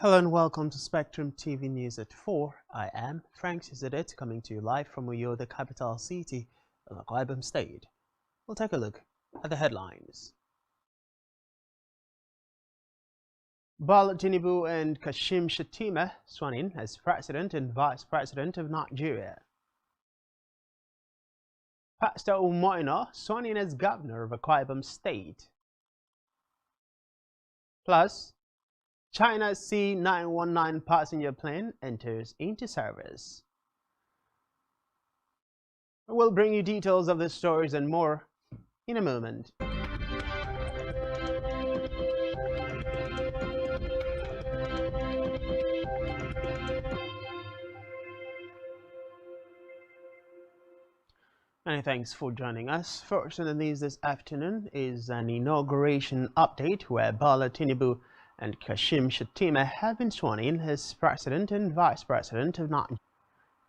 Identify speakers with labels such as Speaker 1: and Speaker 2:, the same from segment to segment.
Speaker 1: Hello and welcome to Spectrum TV News at 4. I am Frank Chizidet, coming to you live from Uyo, the capital city of Akwa Ibom State. We'll take a look at the headlines. Bola Tinubu and Kashim Shettima sworn in as President and Vice President of Nigeria. Pastor Umoina sworn in as Governor of Akwa Ibom State. Plus, China's C919 passenger plane enters into service. We'll bring you details of the stories and more in a moment. Many thanks for joining us. First in the news this afternoon is an inauguration update where Bola Tinubu and Kashim Shettima have been sworn in as President and Vice President of Nigeria.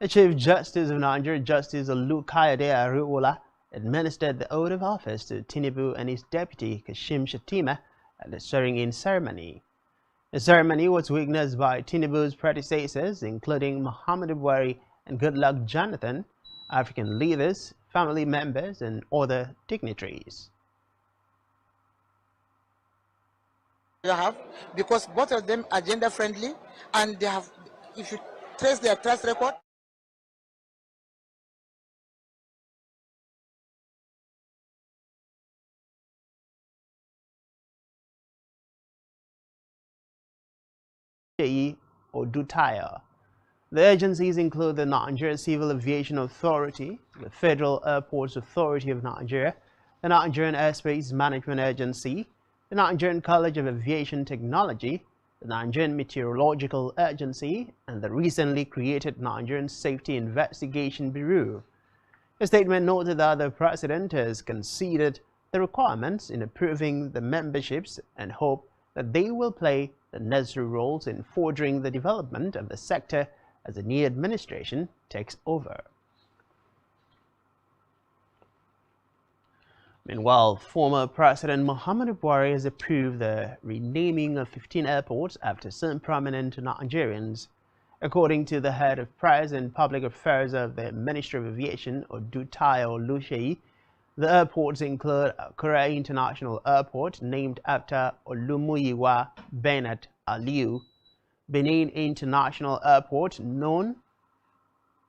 Speaker 1: The Chief Justice of Nigeria, Justice Olukayode Ariwola, administered the oath of office to Tinubu and his deputy Kashim Shettima at the swearing-in ceremony. The ceremony was witnessed by Tinubu's predecessors, including Muhammadu Buhari and Goodluck Jonathan, African leaders, family members, and other dignitaries.
Speaker 2: Because both of them are gender friendly, and they have, if you trace their track record,
Speaker 1: or DTH. The agencies include the Nigeria Civil Aviation Authority, the Federal Airports Authority of Nigeria, the Nigerian Airspace Management Agency, the Nigerian College of Aviation Technology, the Nigerian Meteorological Agency, and the recently created Nigerian Safety Investigation Bureau. The statement noted that the President has conceded the requirements in approving the memberships and hope that they will play the necessary roles in furthering the development of the sector as the new administration takes over. Meanwhile, former President Muhammadu Buhari has approved the renaming of 15 airports after some prominent Nigerians. According to the head of press and public affairs of the Ministry of Aviation, Odutayo Oluseyi, the airports include Korea International Airport, named after Olumuyiwa Bennett Aliu, Benin International Airport, now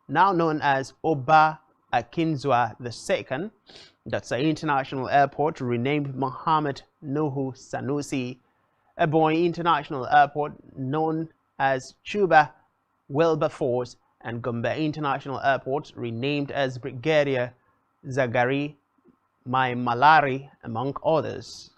Speaker 1: known as Oba Akinzwa II, that's an international airport renamed Mohammed Nuhu Sanusi, Ebonyi International Airport known as Chuba Wilberforce, and Gombe International Airport renamed as Brigadier Zagari Malari, among others.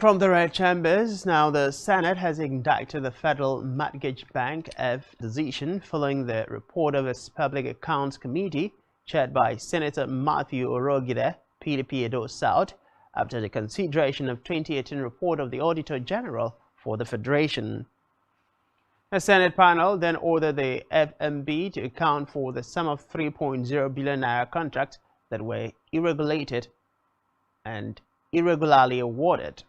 Speaker 1: From the Red Chambers, now the Senate has indicted the Federal Mortgage Bank F decision following the report of its Public Accounts Committee, chaired by Senator Matthew Orogide, PDP Edo South, after the consideration of 2018 report of the Auditor General for the Federation. The Senate panel then ordered the FMB to account for the sum of 3.0 billion naira contracts that were irregulated and irregularly awarded.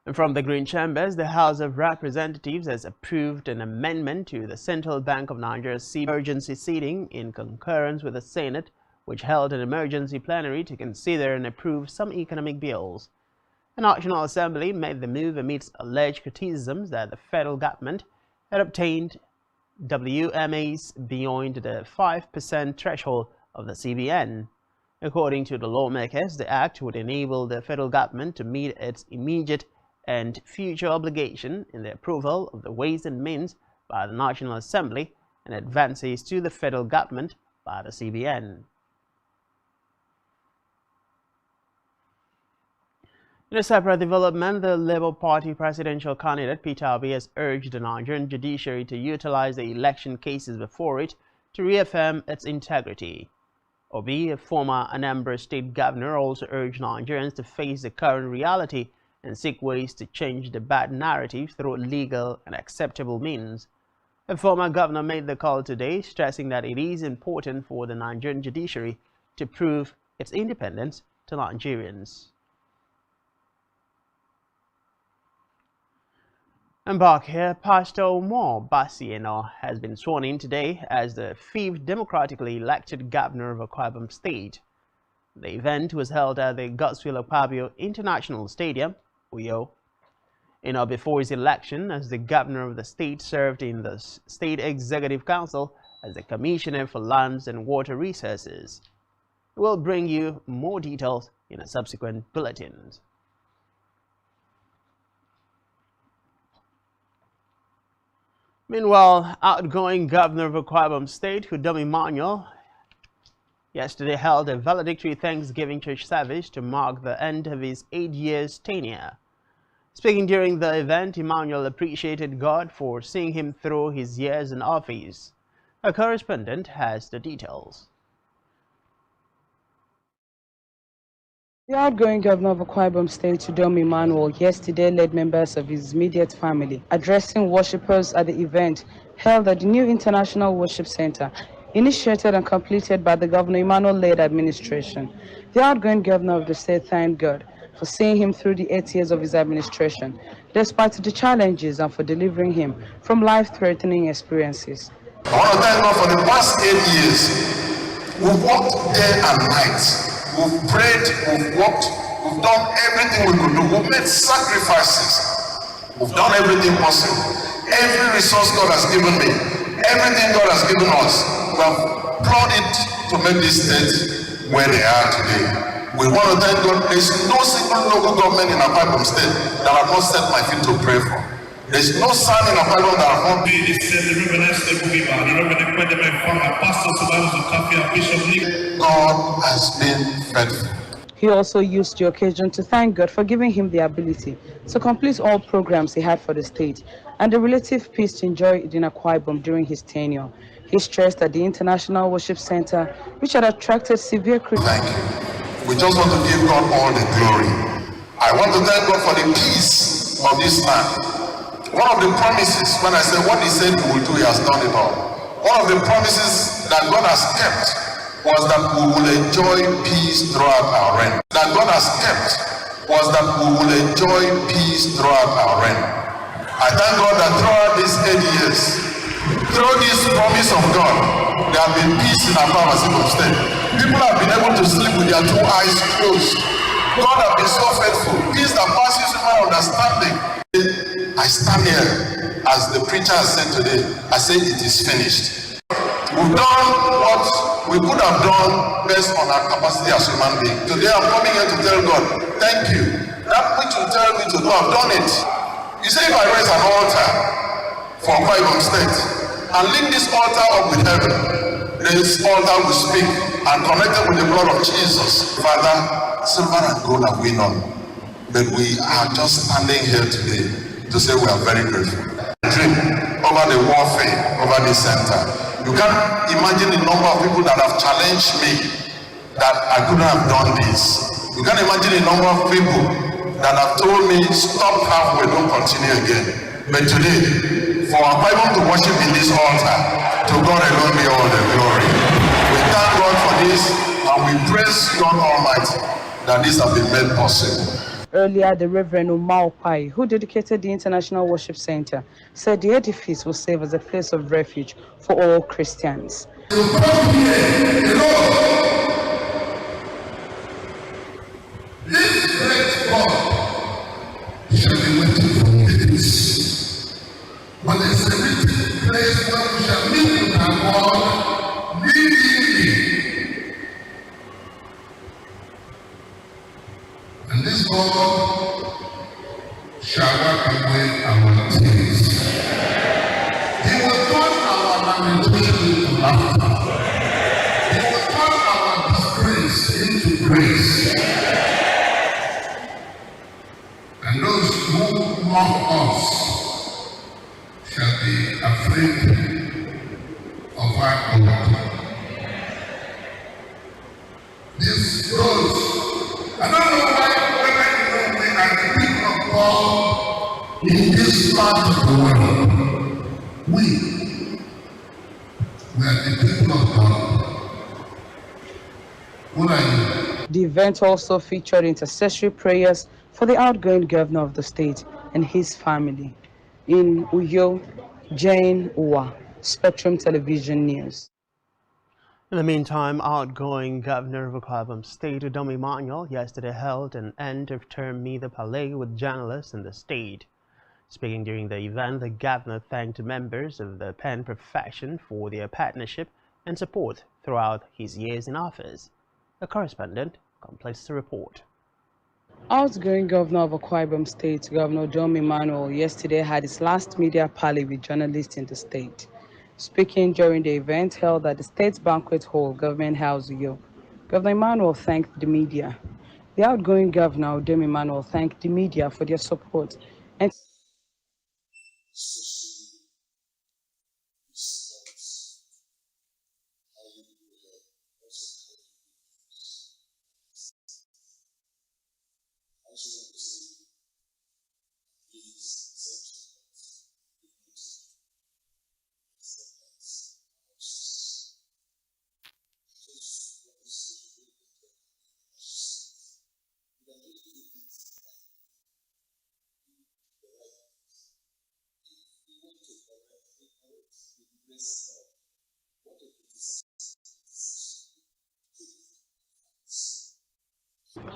Speaker 1: And from the Green Chambers, the House of Representatives has approved an amendment to the Central Bank of Nigeria's emergency sitting in concurrence with the Senate, which held an emergency plenary to consider and approve some economic bills. The National Assembly made the move amidst alleged criticisms that the federal government had obtained WMAs beyond the 5% threshold of the CBN. According to the lawmakers, the act would enable the federal government to meet its immediate and future obligation in the approval of the Ways and Means by the National Assembly and advances to the federal government by the CBN. In a separate development, the Labour Party presidential candidate Peter Obi has urged the Nigerian judiciary to utilize the election cases before it to reaffirm its integrity. Obi, a former Anambra State governor, also urged Nigerians to face the current reality and seek ways to change the bad narrative through legal and acceptable means. The former governor made the call today, stressing that it is important for the Nigerian judiciary to prove its independence to Nigerians. And back here, Pastor Omar Basieno has been sworn in today as the 5th democratically elected governor of Akwa Ibom State. The event was held at the Godswill Akpabio International Stadium, Uyo. Before his election as the governor of the state, served in the State Executive Council as the Commissioner for Lands and Water Resources. We'll bring you more details in a subsequent bulletin. Meanwhile, outgoing governor of Akwa Ibom State, Udom Emmanuel, yesterday held a valedictory Thanksgiving church service to mark the end of his 8 years tenure. Speaking during the event, Emmanuel appreciated God for seeing him through his years in office. A correspondent has the details.
Speaker 3: The outgoing governor of Akwa Ibom State, Udom Emmanuel, yesterday led members of his immediate family addressing worshippers at the event held at the new International Worship Center, initiated and completed by the Governor Emmanuel-led administration. The outgoing governor of the state thanked God for seeing him through the 8 years of his administration, despite the challenges, and for delivering him from life-threatening experiences.
Speaker 4: I want to thank God for the past 8 years. We've worked day and night. We've prayed, we've worked, we've done everything we could do. We've made sacrifices. We've done everything possible. Every resource God has given me, everything God has given us, we have brought it to make this state where they are today. We want to thank God. There's no single local government in Akwa Ibom State that I have not set my feet to pray for. There's no son in Akwa Ibom that I have not been. God has been faithful.
Speaker 3: He also used the occasion to thank God for giving him the ability to complete all programs he had for the state and the relative peace enjoyed in Akwa Ibom during his tenure. He stressed that the International Worship Center, which had attracted severe criticism.
Speaker 4: Thank you. We just want to give God all the glory. I want to thank God for the peace of this land. One of the promises, when I say what he said he will do, he has done it all. One of the promises that God has kept was that we will enjoy peace throughout our reign. That God has kept was that we will enjoy peace throughout our reign. I thank God that throughout these 8 years, through this promise of God, there have been peace in Akwa Ibom State. People have been able to sleep with their 2 eyes closed. God has been so faithful. Peace that passes human understanding. I stand here, as the preacher has said today, I say it is finished. We've done what we could have done based on our capacity as human beings. Today I'm coming here to tell God, thank you. That which you tell me to do, I've done it. You say if I raise an altar for Akwa Ibom State and link this altar up with heaven, this altar will speak and connected with the blood of Jesus. Father, silver and gold have we none, but we are just standing here today to say we are very grateful. Dream over the warfare over this center. You can't imagine the number of people that have challenged me that I couldn't have done this. You can't imagine the number of people that have told me stop halfway, don't continue again. But today, for our Bible to worship in this altar, to God alone be all the glory. We thank God for this and we praise God Almighty that this has been made possible.
Speaker 3: Earlier, the Reverend Umar Pai, who dedicated the International Worship Center, said the edifice will serve as a place of refuge for all Christians.
Speaker 4: You come here, you know, this great God shall be waiting for this. But it's a meeting place where we shall meet with our God, meeting. And this God shall wipe away our tears. He will turn our lamentation into laughter. He will turn our disgrace into grace. And those who mock us shall be afraid of our God. This goes. I don't know why whether we are the people of God in this part of the world. We are the people of God. What are you?
Speaker 3: The event also featured intercessory prayers for the outgoing governor of the state and his family. In Uyo, Jane Uwa, Spectrum Television News.
Speaker 1: In the meantime, outgoing Governor of Akwa Ibom State, Udomi Manuel, yesterday held an end-of-term media parley with journalists in the state. Speaking during the event, the governor thanked members of the pen profession for their partnership and support throughout his years in office. A correspondent completes the report.
Speaker 3: Outgoing Governor of Akwa Ibom State, Governor Udomi Manuel, yesterday had his last media parley with journalists in the state. Speaking during the event held at the State's Banquet Hall, Government House, Uyo, Governor Emmanuel thanked the media. The outgoing Governor, Udomi Manuel, thanked the media for their support and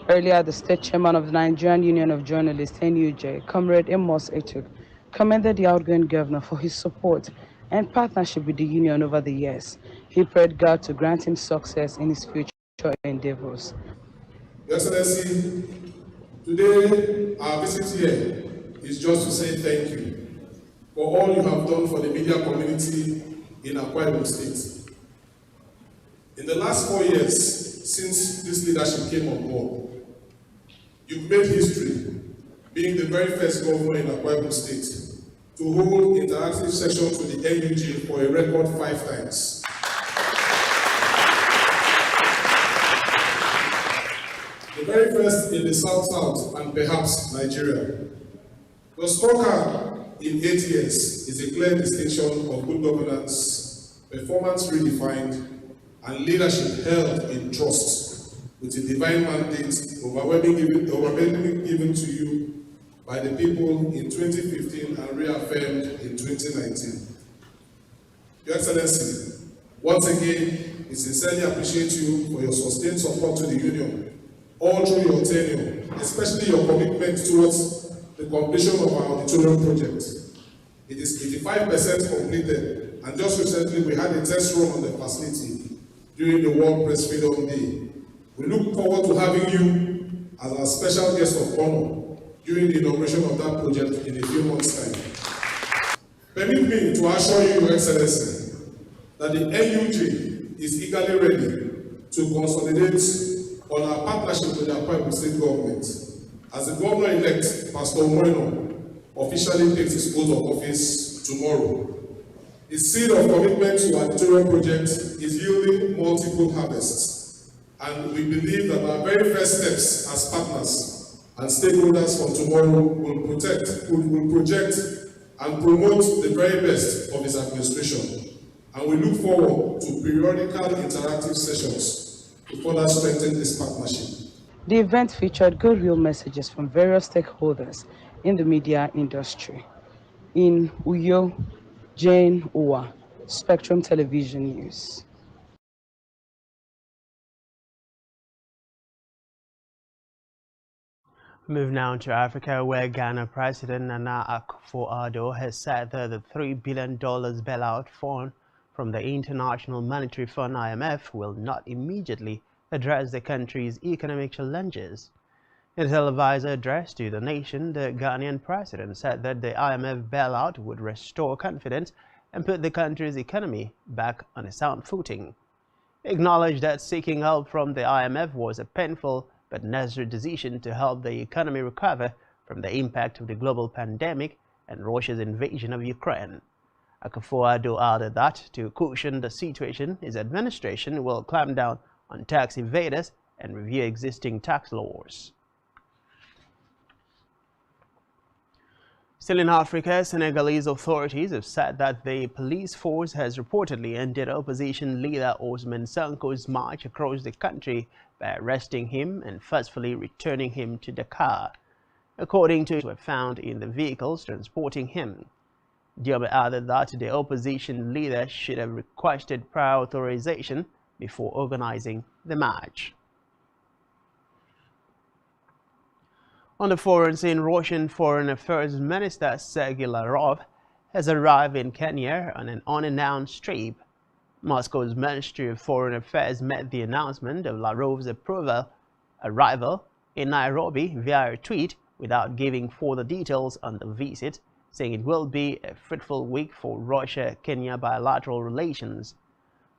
Speaker 3: earlier, the state chairman of the Nigerian Union of Journalists, NUJ, Comrade Amos Etuk, commended the outgoing governor for his support and partnership with the union over the years. He prayed God to grant him success in his future endeavors.
Speaker 5: Your Excellency, today our visit here is just to say thank you for all you have done for the media community in Akwa Ibom State. In the last 4 years since this leadership came on board, you've made history being the very first governor in Akwa Ibom State to hold interactive sessions with the NUJ for a record 5 times. The very first in the South and perhaps Nigeria. The scorecard in 8 years is a clear distinction of good governance, performance redefined, and leadership held in trust with a divine mandate overwhelmingly given to you by the people in 2015 and reaffirmed in 2019. Your Excellency, once again, we sincerely appreciate you for your sustained support to the Union all through your tenure, especially your commitment towards the completion of our auditorium project. It is 85% completed, and just recently we had a test run on the facility during the World Press Freedom Day. We look forward to having you as our special guest of honor during the inauguration of that project in a few months' time. Permit me to assure you, Your Excellency, that the NUJ is eagerly ready to consolidate on our partnership with the Akwa Ibom State government as the governor-elect, Pastor Moreno, officially takes his oath of office tomorrow. The seed of commitment to our auditorium project is yielding multiple harvests, and we believe that our very first steps as partners and stakeholders from tomorrow will project and promote the very best of his administration. And we look forward to periodical interactive sessions to further strengthen this partnership.
Speaker 3: The event featured goodwill messages from various stakeholders in the media industry. In Uyo, Jane Uwa, Spectrum Television News.
Speaker 1: Move now to Africa, where Ghana President Nana Akufo-Addo has said that the $3 billion bailout fund from the International Monetary Fund (IMF) will not immediately address the country's economic challenges. In a televised address to the nation, the Ghanaian president said that the IMF bailout would restore confidence and put the country's economy back on a sound footing. He acknowledged that seeking help from the IMF was a painful but necessary decision to help the economy recover from the impact of the global pandemic and Russia's invasion of Ukraine. Akufo-Addo added that to cushion the situation, his administration will clamp down on tax evaders and review existing tax laws. Still in Africa, Senegalese authorities have said that the police force has reportedly ended opposition leader Ousmane Sonko's march across the country by arresting him and forcefully returning him to Dakar. According to were found in the vehicles transporting him. Diop added that the opposition leader should have requested prior authorization before organizing the march. On the foreign scene, Russian Foreign Affairs Minister Sergei Lavrov has arrived in Kenya on an unannounced trip. Moscow's Ministry of Foreign Affairs made the announcement of Lavrov's arrival in Nairobi via a tweet without giving further details on the visit, saying it will be a fruitful week for Russia-Kenya bilateral relations.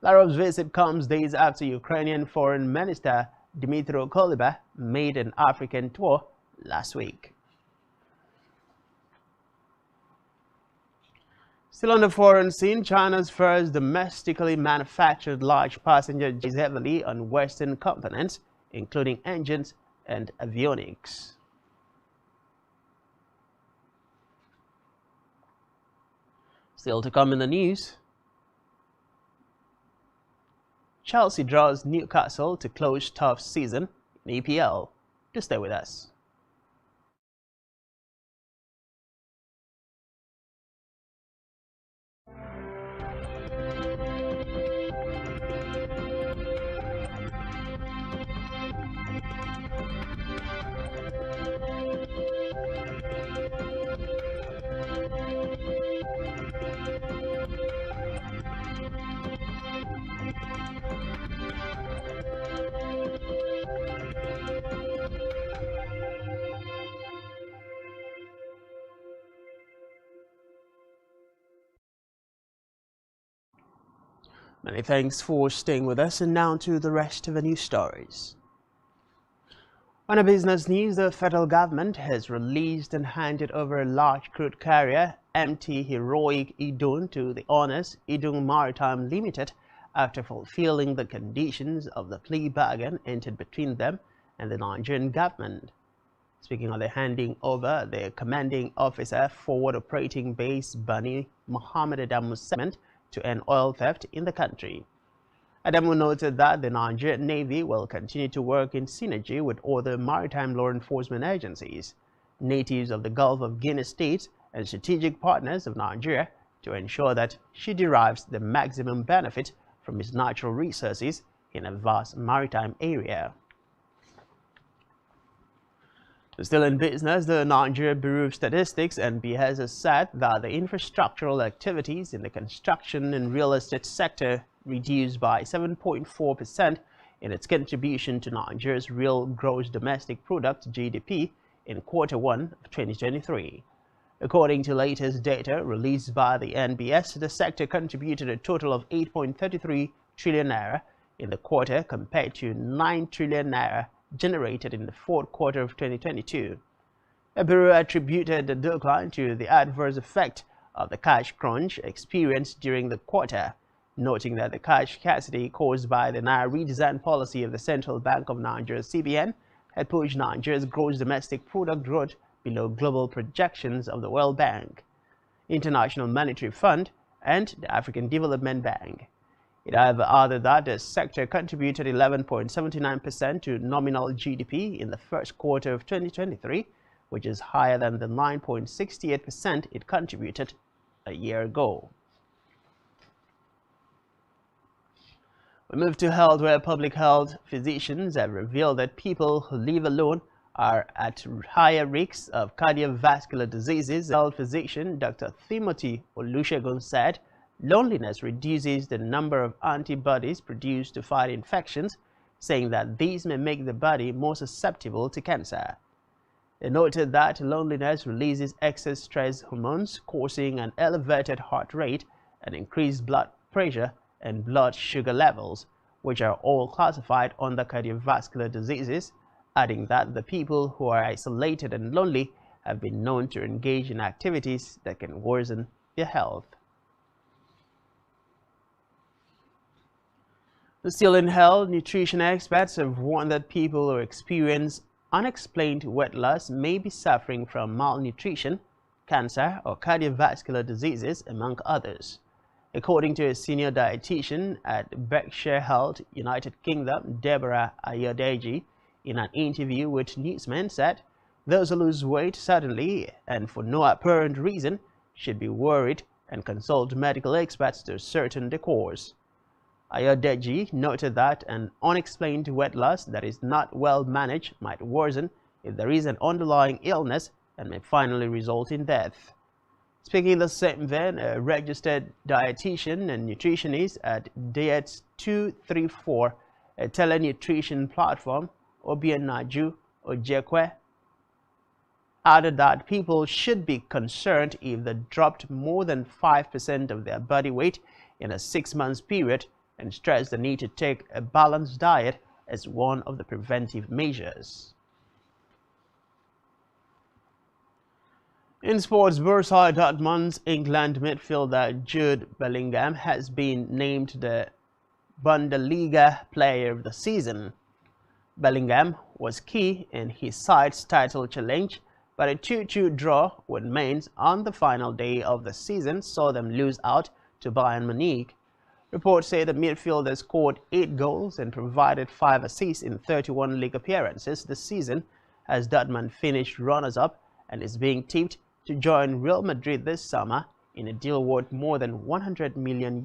Speaker 1: Lavrov's visit comes days after Ukrainian Foreign Minister Dmytro Kuleba made an African tour last week. Still on the foreign scene, China's first domestically manufactured large passenger jet is heavily on Western components, including engines and avionics. Still to come in the news, Chelsea draws Newcastle to close tough season in EPL. Do stay with us. Many thanks for staying with us, and now to the rest of the news stories. On a business news, the federal government has released and handed over a large crude carrier, MT Heroic Idun, to the owners, Idun Maritime Limited, after fulfilling the conditions of the plea bargain entered between them and the Nigerian government. Speaking of the handing over, the commanding officer, Forward Operating Base Bani Muhammad Adamu segment to end oil theft in the country. Adamu noted that the Nigerian Navy will continue to work in synergy with other maritime law enforcement agencies, natives of the Gulf of Guinea states, and strategic partners of Nigeria to ensure that she derives the maximum benefit from its natural resources in a vast maritime area. Still in business, the Nigeria Bureau of Statistics (NBS) has said that the infrastructural activities in the construction and real estate sector reduced by 7.4% in its contribution to Nigeria's real gross domestic product (GDP) in Q1 of 2023. According to latest data released by the NBS, the sector contributed a total of 8.33 trillion naira in the quarter compared to 9 trillion naira generated in the fourth quarter of 2022. The Bureau attributed the decline to the adverse effect of the cash crunch experienced during the quarter, noting that the cash scarcity caused by the Naira redesign policy of the Central Bank of Nigeria (CBN) had pushed Nigeria's gross domestic product growth below global projections of the World Bank, International Monetary Fund, and the African Development Bank. It however added that the sector contributed 11.79% to nominal GDP in the first quarter of 2023, which is higher than the 9.68% it contributed a year ago. We move to health, where public health physicians have revealed that people who live alone are at higher risks of cardiovascular diseases. Health physician Dr. Timothy Olusegun said loneliness reduces the number of antibodies produced to fight infections, saying that these may make the body more susceptible to cancer. They noted that loneliness releases excess stress hormones, causing an elevated heart rate and increased blood pressure and blood sugar levels, which are all classified under cardiovascular diseases, adding that the people who are isolated and lonely have been known to engage in activities that can worsen their health. Still in health, nutrition experts have warned that people who experience unexplained weight loss may be suffering from malnutrition cancer, or cardiovascular diseases, among others. According to a senior dietitian at Berkshire Health, United Kingdom, Deborah Ayodeji, in an interview with Newsman, said those who lose weight suddenly and for no apparent reason should be worried and consult medical experts to ascertain the cause. Ayodeji noted that an unexplained weight loss that is not well managed might worsen if there is an underlying illness and may finally result in death. Speaking in the same vein, a registered dietitian and nutritionist at Diets 234, a telenutrition platform, Obianaju Ojekwe, added that people should be concerned if they dropped more than 5% of their body weight in a 6-month period, and stressed the need to take a balanced diet as one of the preventive measures. In sports, Borussia Dortmund's England midfielder Jude Bellingham has been named the Bundesliga Player of the Season. Bellingham was key in his side's title challenge, but a 2-2 draw with Mainz on the final day of the season saw them lose out to Bayern Munich. Reports say the midfielder scored 8 goals and provided 5 assists in 31 league appearances this season, as Dortmund finished runners-up and is being tipped to join Real Madrid this summer in a deal worth more than €100 million.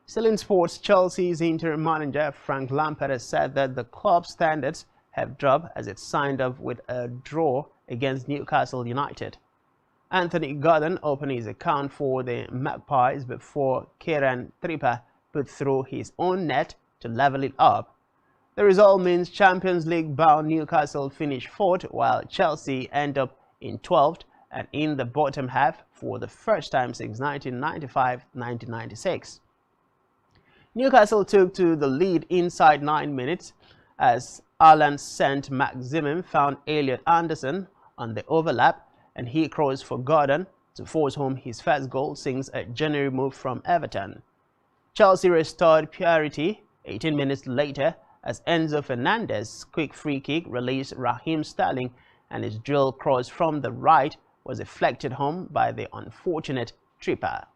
Speaker 1: Still in sports, Chelsea's interim manager Frank Lampard has said that the club's standards have dropped as it signed up with a draw against Newcastle United. Anthony Gordon opened his account for the Magpies before Kieran Trippier put through his own net to level it up. The result means Champions League-bound Newcastle finished 4th, while Chelsea end up in 12th and in the bottom half for the first time since 1995-1996. Newcastle took to the lead inside 9 minutes as Alan Saint-Maximin found Elliot Anderson on the overlap, and he crossed for Gordon to force home his first goal since a January move from Everton. Chelsea restored parity 18 minutes later as Enzo Fernandez's quick free kick released Raheem Sterling, and his drill cross from the right was deflected home by the unfortunate Trippier.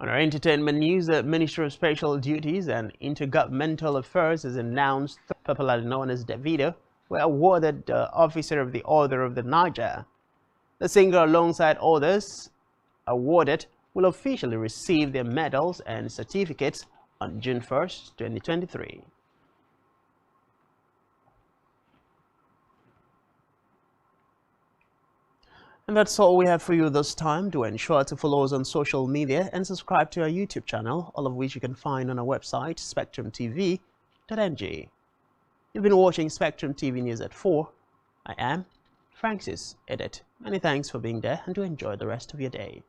Speaker 1: On our entertainment news, the Ministry of Special Duties and Intergovernmental Affairs has announced, popularly known as Davido, were awarded the Officer of the Order of the Niger. The singer, alongside others awarded, will officially receive their medals and certificates on June 1st, 2023. And that's all we have for you this time. Do ensure to follow us on social media and subscribe to our YouTube channel, all of which you can find on our website, spectrumtv.ng. You've been watching Spectrum TV News at 4. I am Francis Edit. Many thanks for being there, and do enjoy the rest of your day.